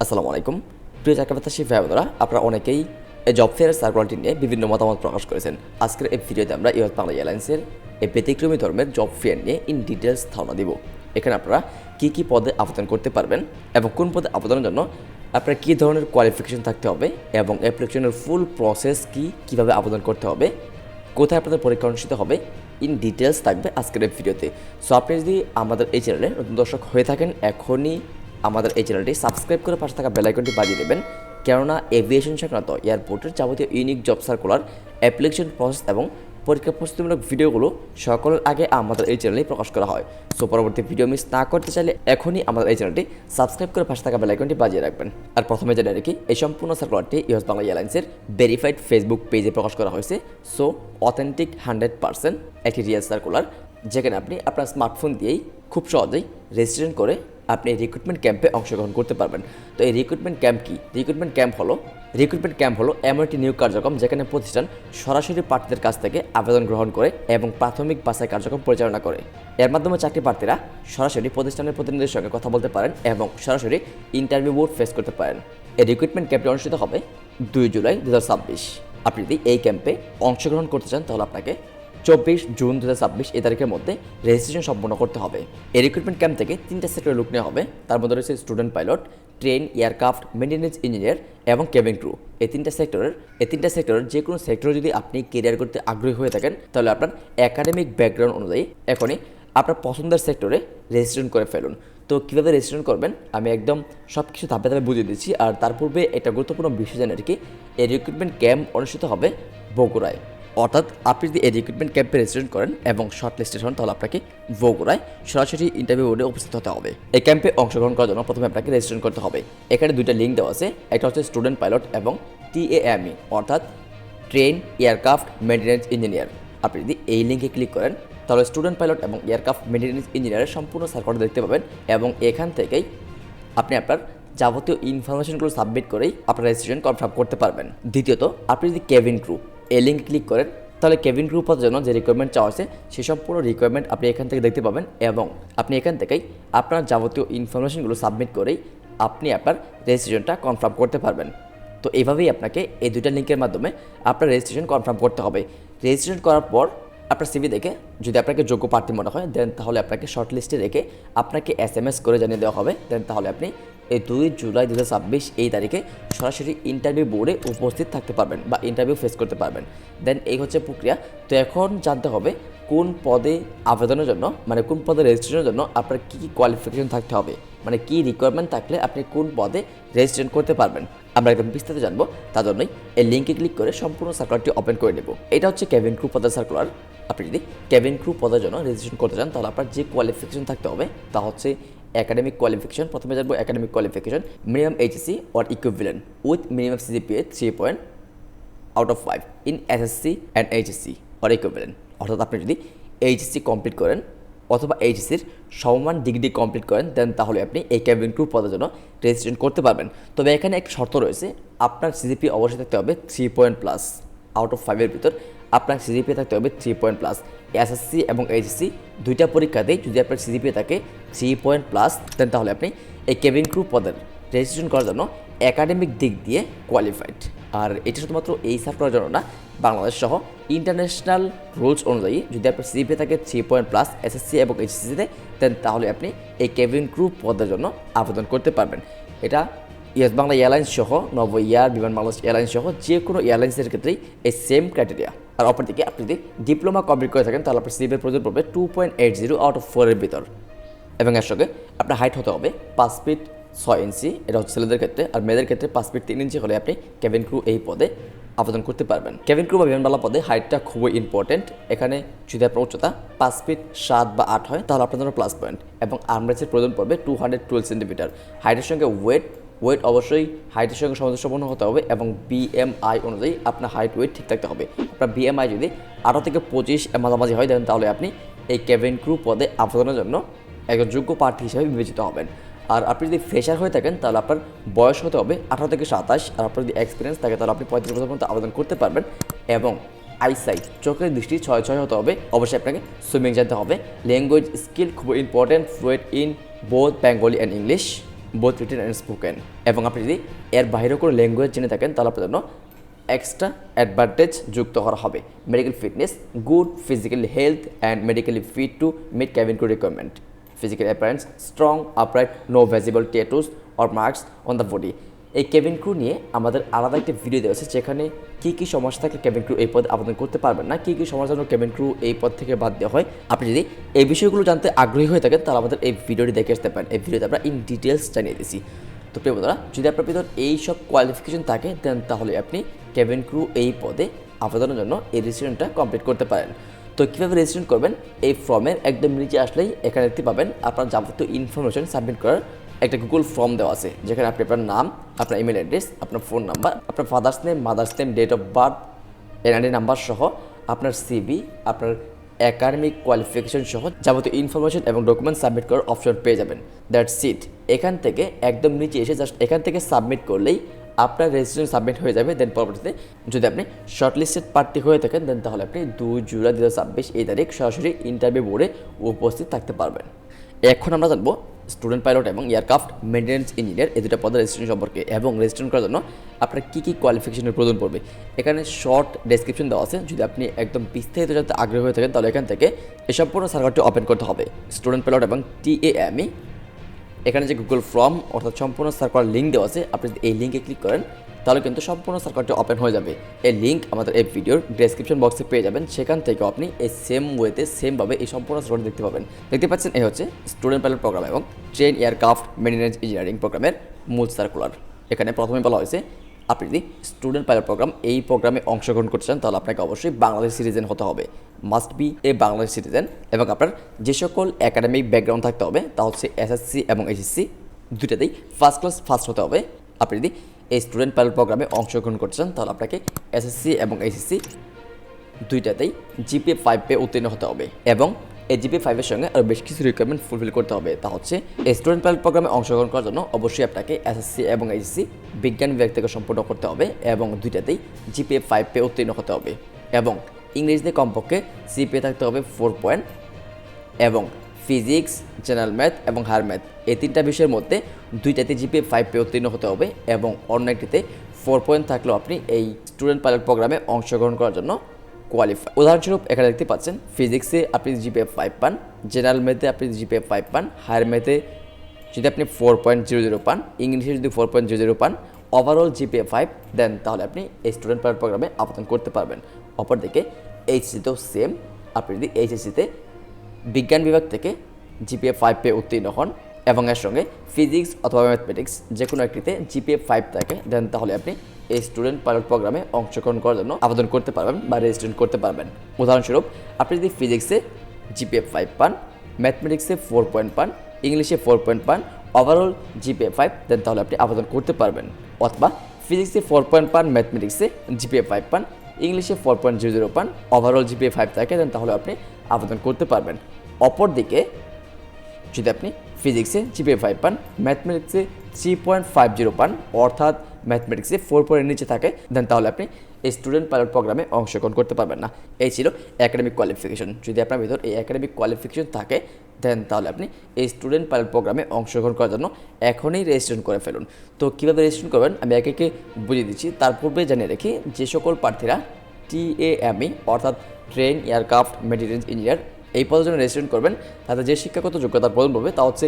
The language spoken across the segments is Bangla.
আসসালামু আলাইকুম প্রিয় চাকরিপ্রত্যাশী ভাই বোনেরা, আপনারা অনেকেই এই জব ফেয়ার সার্কুলারটি নিয়ে বিভিন্ন মতামত প্রকাশ করেছেন। আজকের এই ভিডিওতে আমরা ইউএস বাংলা এয়ারলাইন্সের এই ব্যতিক্রমী ধর্মের জব ফেয়ার নিয়ে ইন ডিটেলস ধারণা দিব। এখানে আপনারা কী পদে আবেদন করতে পারবেন এবং কোন পদে আবেদনের জন্য আপনার কী ধরনের কোয়ালিফিকেশন থাকতে হবে এবং অ্যাপ্লিকেশনের ফুল প্রসেস কীভাবে আবেদন করতে হবে, কোথায় আপনাদের পরীক্ষা অনুষ্ঠিত হবে, ইন ডিটেলস থাকবে আজকের এই ভিডিওতে। সো আপনি যদি আমাদের এই চ্যানেলে নতুন দর্শক হয়ে থাকেন, এখনই আমাদের এই চ্যানেলটি সাবস্ক্রাইব করে পাশে থাকা বেল আইকনটি বাজিয়ে দেবেন, কেননা এভিয়েশন সংক্রান্ত এয়ারপোর্টের যাবতীয় unique job circular, application process এবং পরীক্ষা প্রস্তুতিমূলক ভিডিওগুলো সকলের আগে আমাদের এই চ্যানেলেই প্রকাশ করা হয়। সো পরবর্তী ভিডিও মিস না করতে চাইলে এখনই আমাদের এই চ্যানেলটি সাবস্ক্রাইব করে পাশে থাকা বেল আইকনটি বাজিয়ে রাখবেন। আর প্রথমে জেনে রাখি, এই সম্পূর্ণ সার্কুলারটি ইউএস বাংলা এয়ারলাইন্সের ভেরিফাইড ফেসবুক পেজে প্রকাশ করা হয়েছে। সো অথেন্টিক 100% একটি রিয়েল সার্কুলার, যেখানে আপনি আপনার স্মার্টফোন দিয়েই খুব সহজেই রেজিস্ট্রেশন করে আপনি রিক্রুটমেন্ট ক্যাম্পে অংশগ্রহণ করতে পারবেন। তো এই রিক্রুটমেন্ট ক্যাম্প কি? রিক্রুটমেন্ট ক্যাম্প হলো এমন একটি নিয়োগ কার্যক্রম যেখানে প্রতিষ্ঠান সরাসরি প্রার্থীদের কাছ থেকে আবেদন গ্রহণ করে এবং প্রাথমিক বাছাই কার্যক্রম পরিচালনা করে। এর মাধ্যমে চাকরি প্রার্থীরা সরাসরি প্রতিষ্ঠানের প্রতিনিধিদের সঙ্গে কথা বলতে পারেন এবং সরাসরি ইন্টারভিউ বোর্ড ফেস করতে পারেন। এই রিক্রুটমেন্ট ক্যাম্পটি অনুষ্ঠিত হবে 2 জুলাই 2026। আপনি যদি এই ক্যাম্পে অংশগ্রহণ করতে চান তাহলে আপনাকে 24 জুন 2026 এই তারিখের মধ্যে রেজিস্ট্রেশন সম্পন্ন করতে হবে। এই রিক্রুটমেন্ট ক্যাম্প থেকে 3টা সেক্টরে লোক নেওয়া হবে। তার মধ্যে রয়েছে student pilot, train, aircraft maintenance engineer এবং কেবিন ক্রু। এই তিনটা সেক্টরের যে কোনো সেক্টরে যদি আপনি কেরিয়ার করতে আগ্রহী হয়ে থাকেন তাহলে আপনার একাডেমিক ব্যাকগ্রাউন্ড অনুযায়ী এখনই আপনার পছন্দের সেক্টরে রেজিস্ট্রেশন করে ফেলুন। তো কীভাবে রেজিস্ট্রেশন করবেন আমি একদম সব কিছু ধাপে ধাপে বুঝিয়ে দিচ্ছি। আর তার পূর্বে একটা গুরুত্বপূর্ণ বিষয় জানেন কি, এই রিক্রুটমেন্ট ক্যাম্প অনুষ্ঠিত হবে বগুড়ায়। অর্থাৎ আপনি যদি এই রিক্রুটমেন্ট ক্যাম্পে রেজিস্ট্রেশন করেন এবং শর্ট লিস্টেড হন তাহলে আপনাকে বগুড়ায় সরাসরি ইন্টারভিউ বোর্ডে উপস্থিত হতে হবে। এই ক্যাম্পে অংশগ্রহণ করার জন্য প্রথমে আপনাকে রেজিস্ট্রেশন করতে হবে। এখানে 2টা লিঙ্ক দেওয়া আছে, একটা হচ্ছে স্টুডেন্ট পাইলট এবং TAME অর্থাৎ ট্রেন এয়ারক্রাফট মেইনটেনেন্স ইঞ্জিনিয়ার। আপনি যদি এই লিঙ্কে ক্লিক করেন তাহলে স্টুডেন্ট পাইলট এবং এয়ারক্রাফট মেইনটেনেন্স ইঞ্জিনিয়ারের সম্পূর্ণ সার্কুলার দেখতে পাবেন এবং এখান থেকেই আপনি আপনার যাবতীয় ইনফরমেশনগুলো সাবমিট করেই আপনার রেজিস্ট্রেশন কনফার্ম করতে পারবেন। দ্বিতীয়ত, আপনি যদি কেবিন ক্রু এই লিঙ্কে ক্লিক করেন তাহলে কেবিন ক্রু পদের জন্য যে রিকোয়ারমেন্ট চাওয়া আছে সেই সম্পূর্ণ রিকোয়ারমেন্ট আপনি এখান থেকে দেখতে পাবেন এবং আপনি এখান থেকেই আপনার যাবতীয় ইনফরমেশনগুলো সাবমিট করেই আপনি আপনার রেজিস্ট্রেশনটা কনফার্ম করতে পারবেন। তো এইভাবেই আপনাকে এই 2টা লিঙ্কের মাধ্যমে আপনার রেজিস্ট্রেশন কনফার্ম করতে হবে। রেজিস্ট্রেশন করার পর আপনার সিভি দেখে যদি আপনাকে যোগ্য প্রার্থী মনে হয় দেন তাহলে আপনাকে শর্ট লিস্টে রেখে আপনাকে SMS করে জানিয়ে দেওয়া হবে। দেন তাহলে আপনি এই 2 জুলাই 2026 এই তারিখে সরাসরি ইন্টারভিউ বোর্ডে উপস্থিত থাকতে পারবেন বা ইন্টারভিউ ফেস করতে পারবেন। দেন এই হচ্ছে প্রক্রিয়া। তো এখন জানতে হবে কোন পদে আবেদনের জন্য, মানে কোন পদে রেজিস্ট্রেশনের জন্য আপনার কী কোয়ালিফিকেশন থাকতে হবে, মানে কী রিকোয়ারমেন্ট থাকলে আপনি কোন পদে রেজিস্ট্রেশন করতে পারবেন। আমরা একদম বিস্তারিত জানবো, তার জন্যই এই লিঙ্কে ক্লিক করে সম্পূর্ণ সার্কুলারটি ওপেন করে নেব। এটা হচ্ছে কেবিন ক্রু পদের সার্কুলার। আপনি যদি কেবিন ক্রু পদের জন্য রেজিস্ট্রেশন করতে চান তাহলে আপনার যে কোয়ালিফিকেশন থাকতে হবে তা হচ্ছে একাডেমিক কোয়ালিফিকেশন। প্রথমে জানবো academic qualification, minimum HSC or equivalent with minimum CGPA 3.5 in SSC and HSC or equivalent। অর্থাৎ আপনি যদি HSC কমপ্লিট করেন অথবা HSCর সমমান ডিগ্রি কমপ্লিট করেন দেন তাহলে আপনি এই কেবিন ক্রু পদের জন্য রেজিস্ট্রেশন করতে পারবেন। তবে এখানে একটা শর্ত রয়েছে, আপনার CGPA অবশ্যই থাকতে হবে 3+ আউট অফ 5-এর ভিতর আপনার CGPA থাকতে হবে 3+ SSC এবং HSC 2টা পরীক্ষাতেই যদি আপনার CGPA থাকে 3+ দেন তাহলে আপনি এই কেবিন ক্রু পদের রেজিস্ট্রেশন করার জন্য একাডেমিক দিক দিয়ে কোয়ালিফাইড। আর এটা শুধুমাত্র এই সার্কুলার জন্য না, বাংলাদেশ সহ ইন্টারন্যাশনাল রুলস অনুযায়ী যদি আপনার CGPA থাকে 3+ SSC এবং HSCতে দেন তাহলে আপনি এই কেবিন ক্রু পদের জন্য আবেদন করতে পারবেন। এটা ইউএস বাংলা এয়ারলাইন্স সহ নব এয়ার, বিমান বাংলাদেশ এয়ারলাইন্স সহ যে কোনো এয়ারলাইন্সের ক্ষেত্রেই এই সেম ক্রাইটেরিয়া। আর অপরদিকে আপনি যদি ডিপ্লোমা কমপ্লিট করে থাকেন তাহলে আপনার CGPA প্রয়োজন পড়বে 2.80 আউট অফ 4-এর ভিতর এবং এর সঙ্গে আপনার হাইট হতে হবে 5 ফিট 6 ইঞ্চি। এটা হচ্ছে ছেলেদের ক্ষেত্রে, আর মেয়েদের ক্ষেত্রে 5 ফিট 3 ইঞ্চি হলে আপনি কেবিন ক্রু এই পদে আবেদন করতে পারবেন। কেবিন ক্রু বা বিমানবালা পদে হাইটটা খুবই ইম্পর্টেন্ট। এখানে যদি আপনার উচ্চতা 5 ফিট 7 বা 8 হয় তাহলে আপনার জন্য প্লাস পয়েন্ট এবং আর্মরেস্টের প্রয়োজন পড়বে 212 সেন্টিমিটার। হাইটের সঙ্গে ওয়েট অবশ্যই হাইটের সঙ্গে সামঞ্জস্যপূর্ণ হতে হবে এবং BMI অনুযায়ী আপনার হাইট ওয়েট ঠিক থাকতে হবে। আপনার BMI যদি 18 থেকে 25 মাঝামাঝি হয় দেন তাহলে আপনি এই কেবিন ক্রু পদে আবেদনের জন্য একজন যোগ্য প্রার্থী হিসেবে বিবেচিত হবেন। আর আপনি যদি ফ্রেশার হয়ে থাকেন তাহলে আপনার বয়স হতে হবে 18 থেকে 27, আর আপনার যদি এক্সপিরিয়েন্স থাকে তাহলে আপনি 35 বছর পর্যন্ত আবেদন করতে পারবেন। এবং আইসাইট চোখের দৃষ্টি 6 হতে হবে। অবশ্যই আপনাকে সুইমিং জানতে হবে। ল্যাঙ্গুয়েজ স্কিল খুবই important, fluent in both Bengali and English. Both written and spoken. এবং আপনি যদি এর বাইরেও কোনো ল্যাঙ্গুয়েজ জেনে থাকেন তাহলে আপনার জন্য এক্সট্রা অ্যাডভান্টেজ যুক্ত করা হবে। Medical fitness, good physical health and medically fit to meet cabin crew requirement. Physical appearance, strong, upright, no visible tattoos or marks on the body. এই কেবিন ক্রু নিয়ে আমাদের আলাদা একটা ভিডিও দেওয়া আছে যেখানে কী সমস্যা থাকলে কেবিন ক্রু এই পদে আবেদন করতে পারবেন না, কী সমস্যার জন্য কেবিন ক্রু এই পদ থেকে বাদ দেওয়া হয়। আপনি যদি এই বিষয়গুলো জানতে আগ্রহী হয়ে থাকেন তাহলে আমাদের এই ভিডিওটি দেখে আসতে পারেন। এই ভিডিওতে আমরা ইন ডিটেলস জানিয়ে দিয়েছি। তো প্রিয় বন্ধুরা, যদি আপনার ভিতর এই সব কোয়ালিফিকেশন থাকে দেন তাহলে আপনি কেবিন ক্রু এই পদে আবেদনের জন্য এই রেজিস্ট্রেশনটা কমপ্লিট করতে পারেন। তো কীভাবে রেজিস্ট্রেশন করবেন, এই ফর্মের একদম নিচে আসলেই এখানে দেখতে পাবেন আপনার যাবতীয় ইনফরমেশন সাবমিট করার একটা গুগল ফর্ম দেওয়া আছে, যেখানে আপনি আপনার নাম, আপনার ইমেল অ্যাড্রেস, আপনার ফোন নাম্বার, আপনার father's name, mother's name, date of birth, NID number সহ আপনার সিভি, আপনার একাডেমিক কোয়ালিফিকেশন সহ যাবতীয় ইনফরমেশন এবং ডকুমেন্ট সাবমিট করার অপশন পেয়ে যাবেন। That's it. এখান থেকে একদম নিচে এসে জাস্ট এখান থেকে সাবমিট করলেই আপনার রেজিস্ট্রেশন সাবমিট হয়ে যাবে। দেন পরবর্তীতে যদি আপনি শর্টলিস্টেড প্রার্থী হয়ে থাকেন দেন তাহলে আপনি 2 জুলাই 2026 এই তারিখ সরাসরি ইন্টারভিউ বোর্ডে উপস্থিত থাকতে পারবেন। এখন আমরা জানবো স্টুডেন্ট পাইলট এবং এয়ারক্রাফট মেইনটেন্যান্স ইঞ্জিনিয়ার এই দুটো পদের রেজিস্ট্রেশন সম্পর্কে এবং রেজিস্ট্রেশন করার জন্য আপনার কী কোয়ালিফিকেশনের প্রয়োজন পড়বে। এখানে শর্ট ডেসক্রিপশন দেওয়া আছে, যদি আপনি একদম বিস্তারিত জানতে আগ্রহী হয়ে থাকেন তাহলে এখান থেকে এই সম্পূর্ণ সার্ভারটি ওপেন করতে হবে। স্টুডেন্ট পাইলট এবং TAME এখানে যে গুগল ফর্ম অর্থাৎ সম্পূর্ণ সার্ভার লিঙ্ক দেওয়া আছে, আপনি যদি এই লিঙ্কে ক্লিক করেন তাহলে কিন্তু সম্পূর্ণ সার্ভারটি ওপেন হয়ে যাবে। এই লিঙ্ক আমাদের এই ভিডিওর ডেসক্রিপশন বক্সে পেয়ে যাবেন, সেখান থেকেও আপনি এই সেম ওয়েতে সেমভাবে এই সম্পূর্ণ সার্ভারটি দেখতে পাবেন। দেখতে পাচ্ছেন এই হচ্ছে স্টুডেন্ট পাইলট প্রোগ্রাম এবং ট্রেন এয়ারক্রাফট মেইনটেন্যান্স ইঞ্জিনিয়ারিং প্রোগ্রামের মূল সার্কুলার। এখানে প্রথমে বলা হয়েছে আপনি যদি স্টুডেন্ট পাইলট প্রোগ্রাম এই প্রোগ্রামে অংশগ্রহণ করতে চান তাহলে আপনাকে অবশ্যই বাংলাদেশ সিটিজেন হতে হবে, must B A Bangladesh citizen. এবং আপনার যে সকল একাডেমিক ব্যাকগ্রাউন্ড থাকতে হবে তা হচ্ছে SSC এবং HSC দুইটাতেই ফার্স্ট ক্লাস ফার্স্ট হতে হবে। আপনি যদি এই স্টুডেন্ট পাইলট প্রোগ্রামে অংশগ্রহণ করতে চান তাহলে আপনাকে SSC এবং HSC দুইটাতেই GPA 5 পেয়ে উত্তীর্ণ হতে হবে এবং এই GPA 5 এর সঙ্গে আরও বেশ কিছু রিকোয়ারমেন্ট ফুলফিল করতে হবে। তা হচ্ছে এই স্টুডেন্ট পাইলট প্রোগ্রামে অংশগ্রহণ করার জন্য অবশ্যই আপনাকে SSC এবং HSC বিজ্ঞান বিভাগ থেকে সম্পূর্ণ করতে হবে এবং দুইটাতেই GPA 5 পেয়ে উত্তীর্ণ হতে হবে এবং ইংরেজিতে কমপক্ষে CPA থাকতে হবে 4 পয়েন্ট এবং ফিজিক্স, জেনারেল ম্যাথ এবং হায়ার ম্যাথ এই তিনটা বিষয়ের মধ্যে দুইটাতে GPA 5 পেয়ে উত্তীর্ণ হতে হবে এবং অন্য একটিতে 4 পয়েন্ট থাকলেও আপনি এই স্টুডেন্ট পাইলট প্রোগ্রামে অংশগ্রহণ করার জন্য কোয়ালিফাই। উদাহরণস্বরূপ এখানে দেখতে পাচ্ছেন ফিজিক্সে আপনি GPA 5 পান, জেনারেল ম্যাথে আপনি GPA 5 পান, হায়ার ম্যাথে যদি আপনি 4.00 পান, ইংলিশে যদি 4.00 পান, ওভারঅল GPA 5 দেন তাহলে আপনি এই স্টুডেন্ট পাইলট প্রোগ্রামে আবেদন করতে পারবেন। অপরদিকে HSCতেও সেম, আপনি যদি HSCতে বিজ্ঞান বিভাগ থেকে GPA 5 পেয়ে উত্তীর্ণ হন এবং এর সঙ্গে ফিজিক্স অথবা ম্যাথমেটিক্স যে কোনো একটিতে GPA 5 থাকে দেন তাহলে আপনি এই স্টুডেন্ট পাইলট প্রোগ্রামে অংশগ্রহণ করার জন্য আবেদন করতে পারবেন বা রেজিস্ট্রেশন করতে পারবেন। উদাহরণস্বরূপ আপনি যদি ফিজিক্সে GPA 5 পান, ম্যাথমেটিক্সে 4 পয়েন্ট পান, ইংলিশে 4 পয়েন্ট পান, ওভারঅল GPA 5 দেন তাহলে আপনি আবেদন করতে পারবেন। অথবা ফিজিক্সে 4 পয়েন্ট পান, ম্যাথমেটিক্সে GPA 5 পান, ইংলিশে 4.00 পান, ওভারঅল GPA 5 থাকে দেন তাহলে আপনি আবেদন করতে পারবেন। অপরদিকে যদি আপনি ফিজিক্সে GPA 5 পান, ম্যাথমেটিক্সে 3.50 পান অর্থাৎ ম্যাথমেটিক্সে 4 পয়েন্টের নিচে থাকে দেন তাহলে আপনি এই স্টুডেন্ট পাইলট প্রোগ্রামে অংশগ্রহণ করতে পারবেন না। এই ছিল একাডেমিক কোয়ালিফিকেশন। যদি আপনার ভিতর এই একাডেমিক কোয়ালিফিকেশন থাকে দেন তাহলে আপনি এই স্টুডেন্ট পাইলট প্রোগ্রামে অংশগ্রহণ করার জন্য এখনই রেজিস্ট্রেশন করে ফেলুন। তো কীভাবে রেজিস্ট্রেশন করবেন আমি একে একে বুঝিয়ে দিচ্ছি। তার পূর্বে জানিয়ে রাখি যে সকল প্রার্থীরা TAME অর্থাৎ ট্রেন এয়ারক্রাফট মেইনটেন্যান্স ইঞ্জিনিয়ার এই পদের জন্য রেজিস্ট্রেশন করবেন তাদের যে শিক্ষাগত যোগ্যতার প্রয়োজন পড়বে তা হচ্ছে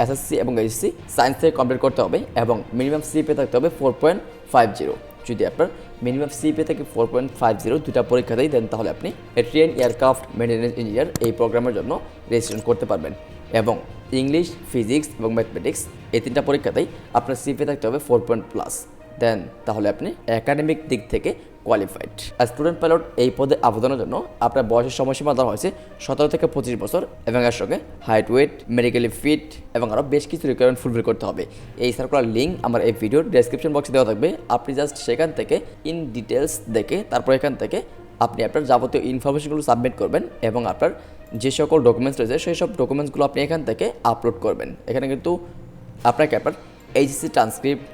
SSC এবং HSC সায়েন্স থেকে কমপ্লিট করতে হবে এবং মিনিমাম CPA থাকতে হবে 4.50। যদি আপনার মিনিমাম CPA থেকে 4.50 দুটা পরীক্ষাতেই দেন তাহলে আপনি ট্রেন এয়ারক্রাফট মেইনটেন্যান্স ইঞ্জিনিয়ার এই প্রোগ্রামের জন্য রেজিস্ট্রেশন করতে পারবেন এবং ইংলিশ, ফিজিক্স এবং ম্যাথমেটিক্স এই তিনটা পরীক্ষাতেই আপনার CPA থাকতে হবে 4+ দেন তাহলে আপনি একাডেমিক দিক থেকে কোয়ালিফাইড। আর স্টুডেন্ট পাইলট এই পদে আবেদনের জন্য আপনার বয়সের সময়সীমা দেওয়া হয়েছে 17 থেকে 25 বছর এবং এর সঙ্গে হাইট, ওয়েট, মেডিকেলি ফিট এবং আরও বেশ কিছু রিকোয়ারমেন্ট ফুলফিল করতে হবে। এই সার্কুলার লিঙ্ক আমার এই ভিডিওর ডেসক্রিপশন বক্সে দেওয়া থাকবে, আপনি জাস্ট সেখান থেকে ইন ডিটেলস দেখে তারপর এখান থেকে আপনি আপনার যাবতীয় ইনফরমেশনগুলো সাবমিট করবেন এবং আপনার যে সকল ডকুমেন্টস রয়েছে সেই সব ডকুমেন্টসগুলো আপনি এখান থেকে আপলোড করবেন। এখানে কিন্তু আপনাকে আপনার HSC ট্রান্সক্রিপ্ট,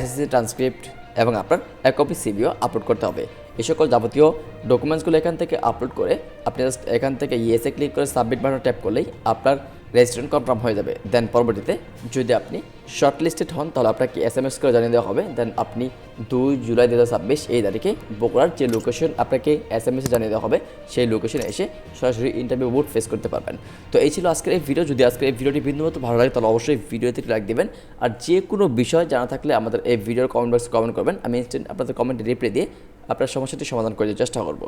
SSC ট্রান্সক্রিপ্ট এবং আপনার এক কপি CVও আপলোড করতে হবে। এই সকল যাবতীয় ডকুমেন্টসগুলো এখান থেকে আপলোড করে আপনি জাস্ট এখান থেকে ইয়েসে ক্লিক করে সাবমিট বাটন ট্যাপ করলেই আপনার রেজিস্ট্রেশন কনফার্ম হয়ে যাবে। দেন পরবর্তীতে যদি আপনি শর্ট লিস্টেড হন তাহলে আপনাকে SMS করে জানিয়ে দেওয়া হবে। দেন আপনি 2 জুলাই 2026 এই তারিখে বগুড়ার যে লোকেশন আপনাকে SMS এ জানিয়ে দেওয়া হবে সেই লোকেশনে এসে সরাসরি ইন্টারভিউ বোর্ড ফেস করতে পারবেন। তো এই ছিল আজকের এই ভিডিও। যদি আজকের এই ভিডিওটি বিন্দুমাত্র ভালো লাগে তাহলে অবশ্যই ভিডিওতে লাইক দিবেন। আর যে কোনো বিষয় জানা থাকলে আমাদের এই ভিডিওর কমেন্ট বক্সে কমেন্ট করবেন। আমি ইনস্ট্যান্ট আপনাদের কমেন্টে রিপ্লাই দিয়ে আপনার সমস্যাটি সমাধান করে দেওয়ার চেষ্টা করব।